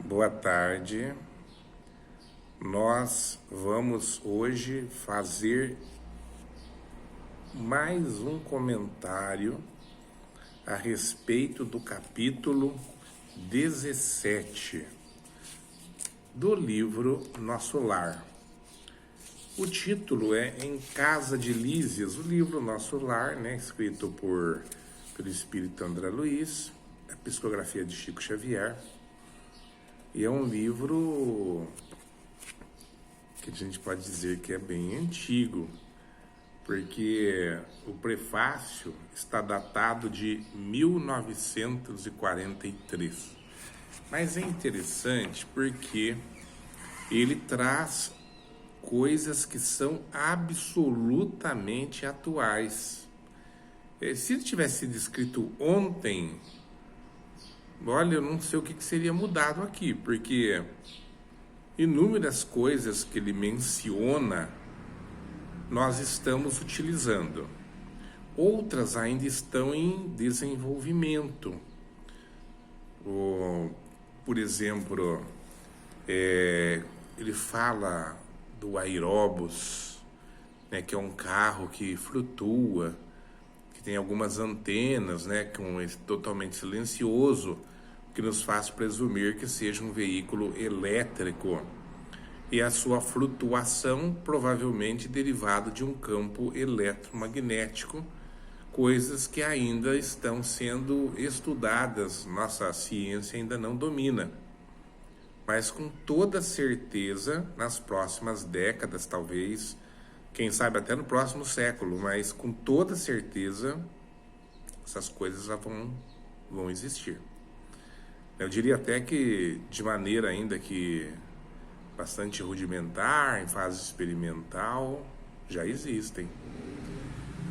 Boa tarde. Nós vamos hoje fazer mais um comentário a respeito do capítulo 17 do livro Nosso Lar. O título é Em Casa de Lísias, o livro Nosso Lar, escrito pelo espírito André Luiz, a psicografia de Chico Xavier. E é um livro que a gente pode dizer que é bem antigo, porque o prefácio está datado de 1943. Mas é interessante porque ele traz coisas que são absolutamente atuais. Se ele tivesse sido escrito ontem, olha, eu não sei o que seria mudado aqui, porque inúmeras coisas que ele menciona nós estamos utilizando. Outras ainda estão em desenvolvimento. Por exemplo, ele fala do aeróbus, que é um carro que flutua, que tem algumas antenas, totalmente silencioso, que nos faz presumir que seja um veículo elétrico e a sua flutuação provavelmente derivada de um campo eletromagnético, coisas que ainda estão sendo estudadas, nossa ciência ainda não domina. Mas com toda certeza, nas próximas décadas, talvez, quem sabe até no próximo século, mas com toda certeza, essas coisas vão existir. Eu diria até que de maneira ainda que bastante rudimentar, em fase experimental, já existem.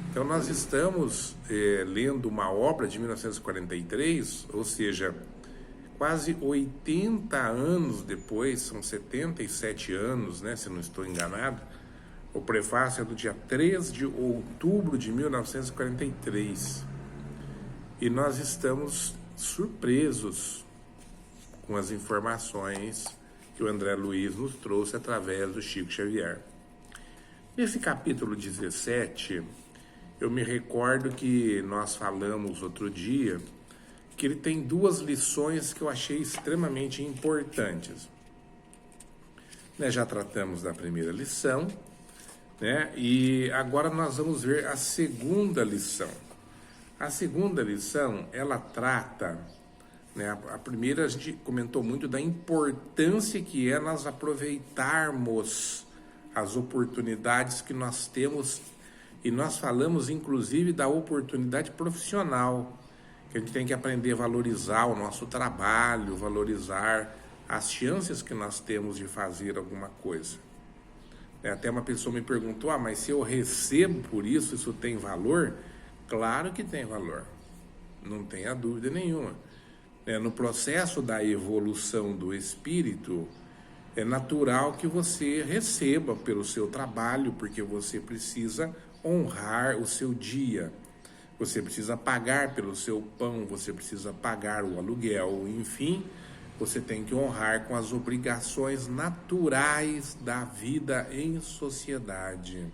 Então nós estamos lendo uma obra de 1943, ou seja, quase 80 anos depois, são 77 anos, se não estou enganado. O prefácio é do dia 3 de outubro de 1943. E nós estamos surpresos com as informações que o André Luiz nos trouxe através do Chico Xavier. Nesse capítulo 17, eu me recordo que nós falamos outro dia que ele tem duas lições que eu achei extremamente importantes. Já tratamos da primeira lição, e agora nós vamos ver a segunda lição. A segunda lição, ela trata... A primeira a gente comentou muito da importância que é nós aproveitarmos as oportunidades que nós temos, e nós falamos inclusive da oportunidade profissional, que a gente tem que aprender a valorizar o nosso trabalho, valorizar as chances que nós temos de fazer alguma coisa. Até uma pessoa me perguntou, mas se eu recebo por isso, isso tem valor? Claro que tem valor, não tenha dúvida nenhuma. No processo da evolução do espírito, é natural que você receba pelo seu trabalho, porque você precisa honrar o seu dia, você precisa pagar pelo seu pão, você precisa pagar o aluguel, enfim, você tem que honrar com as obrigações naturais da vida em sociedade.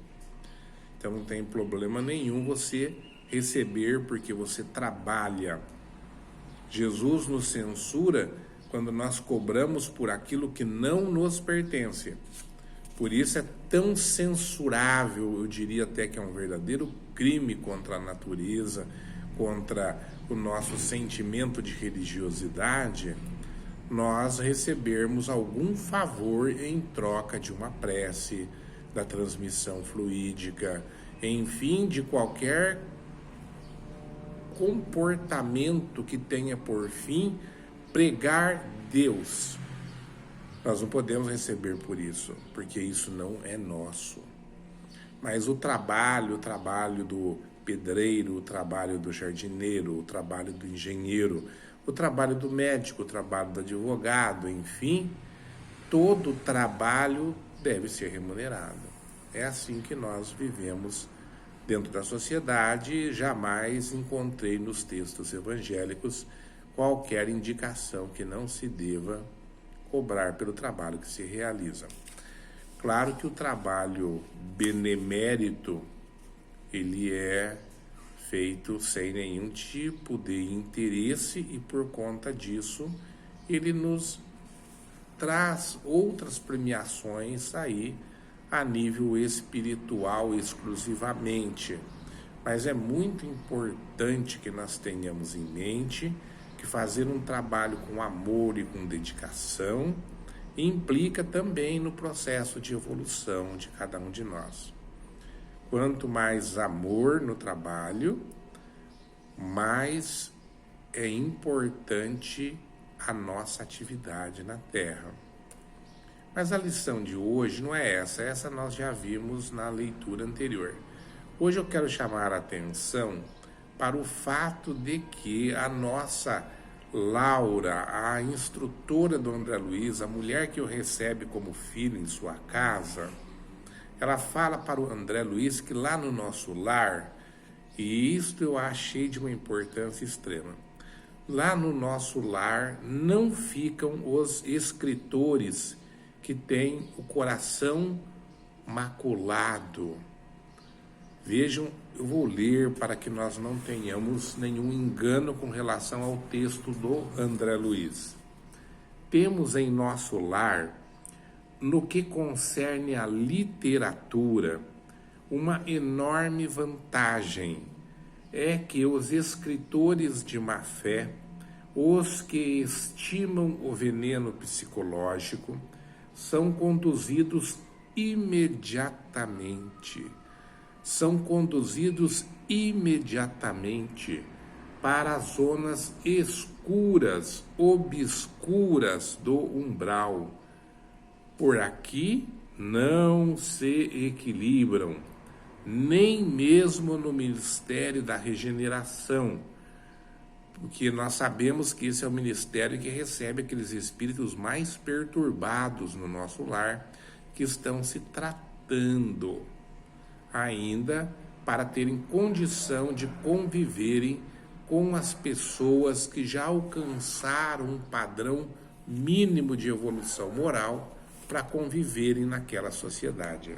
Então não tem problema nenhum você receber porque você trabalha. Jesus nos censura quando nós cobramos por aquilo que não nos pertence. Por isso é tão censurável, eu diria até que é um verdadeiro crime contra a natureza, contra o nosso sentimento de religiosidade, nós recebermos algum favor em troca de uma prece, da transmissão fluídica, enfim, de qualquer comportamento que tenha por fim pregar Deus. Nós não podemos receber por isso, porque isso não é nosso. Mas o trabalho do pedreiro, o trabalho do jardineiro, o trabalho do engenheiro, o trabalho do médico, o trabalho do advogado, enfim, todo trabalho deve ser remunerado. É assim que nós vivemos dentro da sociedade. Jamais encontrei nos textos evangélicos qualquer indicação que não se deva cobrar pelo trabalho que se realiza. Claro que o trabalho benemérito, ele é feito sem nenhum tipo de interesse e por conta disso ele nos traz outras premiações aí a nível espiritual exclusivamente. Mas é muito importante que nós tenhamos em mente que fazer um trabalho com amor e com dedicação implica também no processo de evolução de cada um de nós. Quanto mais amor no trabalho, mais é importante a nossa atividade na Terra. Mas a lição de hoje não é essa nós já vimos na leitura anterior. Hoje eu quero chamar a atenção para o fato de que a nossa Laura, a instrutora do André Luiz, a mulher que o recebe como filho em sua casa, ela fala para o André Luiz que lá no nosso lar, e isto eu achei de uma importância extrema, lá no nosso lar não ficam os escritores que têm o coração maculado. Vejam, eu vou ler para que nós não tenhamos nenhum engano com relação ao texto do André Luiz. Temos em nosso lar, no que concerne à literatura, uma enorme vantagem. É que os escritores de má fé, os que estimam o veneno psicológico, são conduzidos imediatamente para as zonas escuras, obscuras do umbral. Por aqui não se equilibram, nem mesmo no ministério da regeneração, porque nós sabemos que esse é o ministério que recebe aqueles espíritos mais perturbados no nosso lar, que estão se tratando ainda para terem condição de conviverem com as pessoas que já alcançaram um padrão mínimo de evolução moral para conviverem naquela sociedade.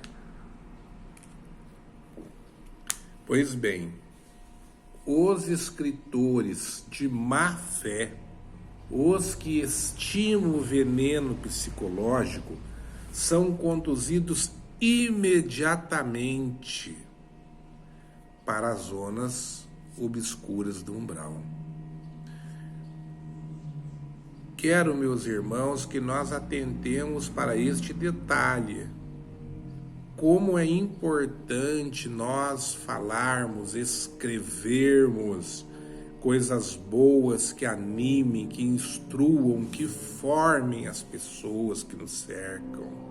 Pois bem, os escritores de má fé, os que estimam o veneno psicológico, são conduzidos imediatamente para as zonas obscuras do umbral. Quero, meus irmãos, que nós atentemos para este detalhe. Como é importante nós falarmos, escrevermos coisas boas que animem, que instruam, que formem as pessoas que nos cercam.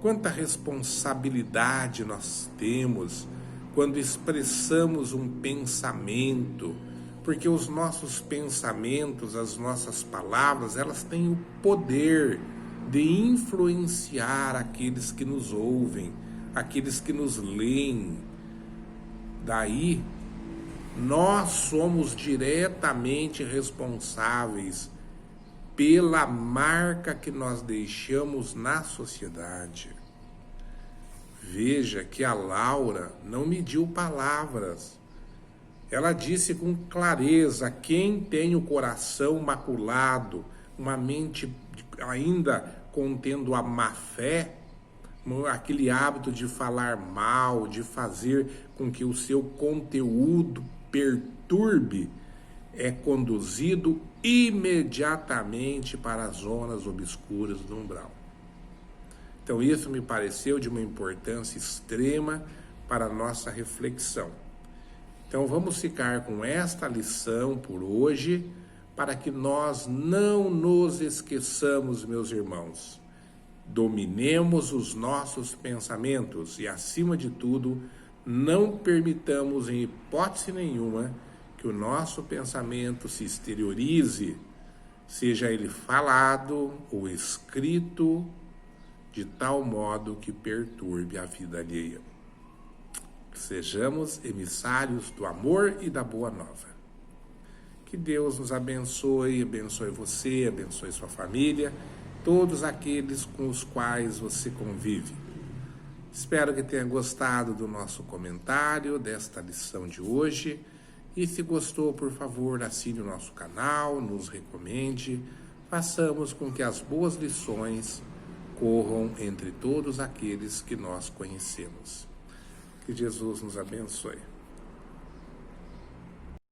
Quanta responsabilidade nós temos quando expressamos um pensamento, porque os nossos pensamentos, as nossas palavras, elas têm o poder de influenciar aqueles que nos ouvem, aqueles que nos leem. Daí, nós somos diretamente responsáveis pela marca que nós deixamos na sociedade. Veja que a Laura não mediu palavras. Ela disse com clareza: quem tem o coração maculado, uma mente ainda contendo a má fé, aquele hábito de falar mal, de fazer com que o seu conteúdo perturbe, é conduzido imediatamente para as zonas obscuras do umbral. Então isso me pareceu de uma importância extrema para a nossa reflexão. Então vamos ficar com esta lição por hoje, para que nós não nos esqueçamos, meus irmãos. Dominemos os nossos pensamentos e, acima de tudo, não permitamos em hipótese nenhuma que o nosso pensamento se exteriorize, seja ele falado ou escrito, de tal modo que perturbe a vida alheia. Que sejamos emissários do amor e da boa nova. Que Deus nos abençoe, abençoe você, abençoe sua família todos aqueles com os quais você convive. Espero que tenha gostado do nosso comentário, desta lição de hoje. E se gostou, por favor, assine o nosso canal, nos recomende. Façamos com que as boas lições corram entre todos aqueles que nós conhecemos. Que Jesus nos abençoe.